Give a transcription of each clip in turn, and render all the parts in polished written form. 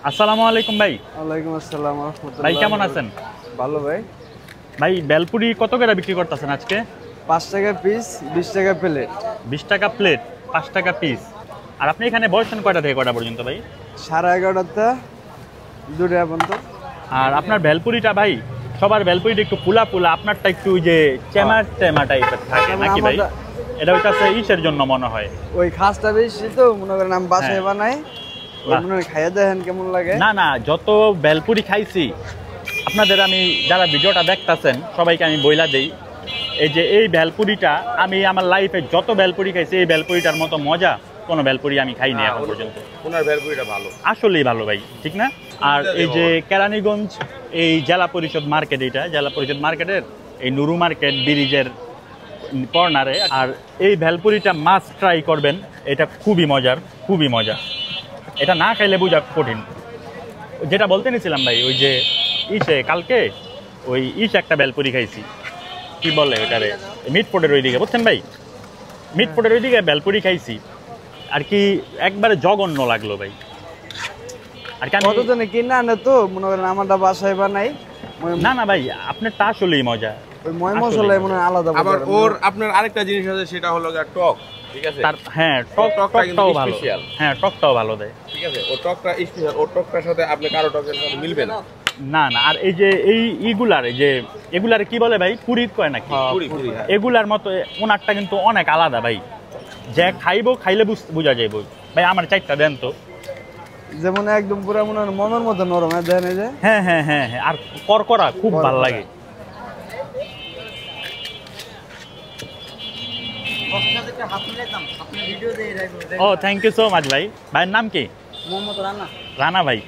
আসসালামু আলাইকুম ভাই। ওয়ালাইকুম আসসালাম ওয়া রাহমাতুল্লাহ। ভাই কেমন আছেন? ভালো ভাই। ভাই বেলপুরি কত করে বিক্রি করতেছেন আজকে? 5 টাকা পিস, 20 টাকা প্লেট। 20 টাকা প্লেট, 5 টাকা পিস। আর আপনি এখানে বসেন কয়টা থেকে কয়টা পর্যন্ত ভাই? 11:30টা 2টা পর্যন্ত। আর আপনার ভেলপুরিটা ভাই, সবার ভেলপুরিটা একটু পুলা পুলা, আপনারটা একটু ওই যে চেমা চেমা টাইপের থাকে নাকি ভাই? এটা হইতাছে ইসের জন্য মনে হয়। ওই খাসটা বেশি তো মনে করেন আমি বাসায় বানাই। মনে হয় খাইয়া দেখেন কেমন লাগে। না না, যত ভেলপুরি খাইছি আপনাদের, আমি যারা ভিডিওটা দেখতাছেন সবাইকে আমি বইলা দেই, এই যে এই ভেলপুরিটা আমি আমার লাইফে যত ভেলপুরি খাইছি এই ভেলপুরিটার মতো মজা কোনো ভেলপুরি আমি খাইনি এখন পর্যন্ত। ওনার ভেলপুরিটা ভালো, আসলেই ভালো ভাই, ঠিক না? আর এই যে কেরানীগঞ্জ এই জেলা পরিষদ মার্কেট, এইটা জেলা পরিষদ মার্কেটের এই নুরু মার্কেট ব্রিজের কর্নারে। আর এই ভেলপুরিটা মাস্ট ট্রাই করবেন, এটা খুবই মজার, খুবই মজা। এটা না খাইলে বোঝা কঠিন। যেটা বলতে নিছিলাম ভাই, ওই যে কালকে ওই একটা ভেলপুরি খাইছি, কি বলে ওটারে, মিটফোর্ডের ওই দিকে, বুঝছেন ভাই? মিটফোর্ডের ওই দিকে ভেলপুরি খাইছি, আর কি একবারে জঘন্য লাগলো ভাই। আর কি কতজনে কিনে আনে তো মনে করেন আমারটা বাসায় বানাই। না না ভাই, আপনার তা আসলেই মজা। ওই ময় মশলায় মনে আলাদা। আবার আপনার আরেকটা জিনিস আছে, সেটা হলো টক। ঠিক আছে, হ্যাঁ টকটাও ভালো। হ্যাঁ টকটাও ভালো দেয়। ঠিক আছে, ও টকটা স্পেশাল। ও টকটার সাথে আপনি কারো টকের সাথে মিলবে না। না না, আর এই যে এগুলার কি বলে ভাই, পুরি কয় নাকি? এগুলার মতো ওনারটা কিন্তু অনেক আলাদা ভাই। যে খাইলে বুঝা যাইব ভাই। আমার 4টা দেন তো। যেমন একদম পুরো মনের মতো নরম দেন এই যে। হ্যাঁ হ্যাঁ হ্যাঁ হ্যাঁ, আর করকরা খুব ভালো লাগে। ও থ্যাংক ইউ সো মাচ ভাই। ভাইয়ের নাম কি? মোহাম্মদ রানা। রানা ভাই,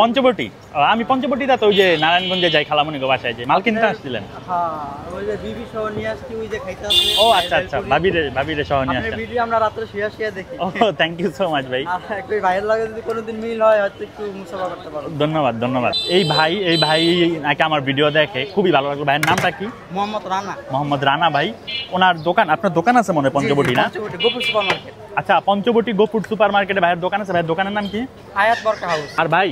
পঞ্চবটি। আমি পঞ্চবটিতে তো ওই যে নারায়ণগঞ্জে যাই খালামণি গো বাসায়, যে মাল কিনতে আসছিলেন। ও আচ্ছা আচ্ছা, ভাবিরে সহ নিয়ে আসছেন। আমরা রাত্রে শুয়ে দেখি। ও থ্যাংক ইউ সো মাচ ভাই। ভাইয়ের লাগে যদি কোনোদিন মিল হয় হয়তো একটু মুসাফা করতে পারো। ধন্যবাদ ধন্যবাদ। এই ভাই নাকি আমার ভিডিও দেখে, খুবই ভালো লাগলো। ভাইয়ের নামটা কি? মোহাম্মদ রানা। মোহাম্মদ রানা ভাই। ওনার দোকান, আপনার দোকান আছে মনে হয় পঞ্চবটি, না? গোপুর সুপার মার্কেট। আচ্ছা, পঞ্চবটি গোপুর সুপার মার্কেটে ভাইয়ের দোকান আছে। ভাইয়ের দোকানের নাম কি? হায়াত বরকা হাউস। আর ভাই,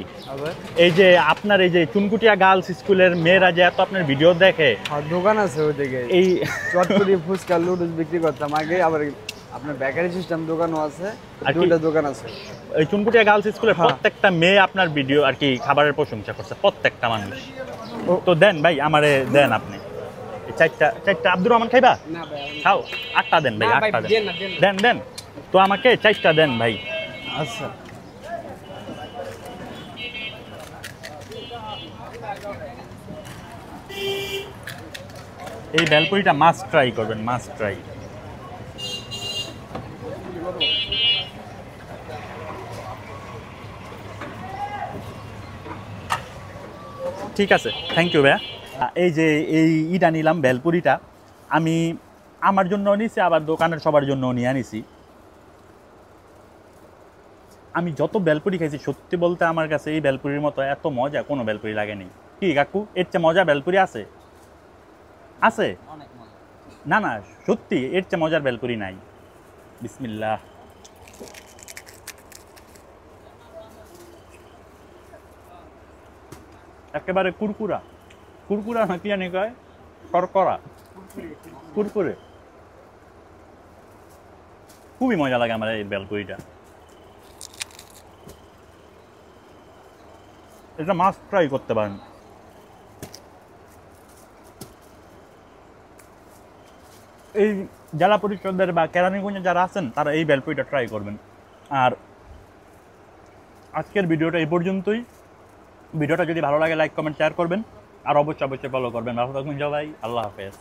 এই যে আপনার এই যে চুনকুটিয়া গার্লস স্কুলের মেয়েরা যে এত আপনার ভিডিও দেখে, দোকান আছে ওইদিকে। এই চটপটি ফুচকা লুডুস বিক্রি করতাম আগে। আবার আপনার বেকারি সিস্টেম দোকানও আছে, দুইটা দোকান আছে। এই চুনকুটিয়া গার্লস স্কুলের প্রত্যেকটা মেয়ে আপনার ভিডিও আর কি খাবারের প্রশংসা করছে, প্রত্যেকটা মানুষ। তো দেন ভাই, আমারে দেন আপনি চারটা। আব্দুর রহমান খাইবা? খাও। 8টা দেন ভাই, 8টা দেন। দেন তো আমাকে 4টা দেন ভাই। আচ্ছা, এই ভেলপুরিটা মাস্ট ট্রাই করবেন, মাস্ট ট্রাই। ঠিক আছে, থ্যাংক ইউ ভাইয়া। এই যে ইটা নিলাম ভেলপুরিটা, আমি আমার জন্য নিছি, আবার দোকানের সবার জন্য নিয়ে আনিছি। আমি যত ভেলপুরি খাইছি, সত্যি বলতে আমার কাছে এই ভেলপুরির মতো এত মজা কোনো ভেলপুরি লাগেনি। কি কাকু, এর চেয়ে মজা ভেলপুরি আছে? আছে? না না, সত্যি এর চেয়ে মজার ভেলপুরি নাই। বিসমিল্লাহ। একেবারে কুরকুরা না, কি জানি কয়, করকরা, কুরকুরে। খুবই মজা লাগে আমার এই ভেলপুরিটা। এটা মাস্ট ট্রাই করতে পারেন। এই জেলা পরিষদের বা কেরানীগঞ্জে যারা আছেন তারা এই ভেলপুরিটা ট্রাই করবেন। আর আজকের ভিডিওটা এই পর্যন্তই। ভিডিওটা যদি ভালো লাগে লাইক কমেন্ট শেয়ার করবেন, আর অবশ্যই ফলো করবেন। ভালো থাকবেন সবাই, আল্লাহ হাফেজ।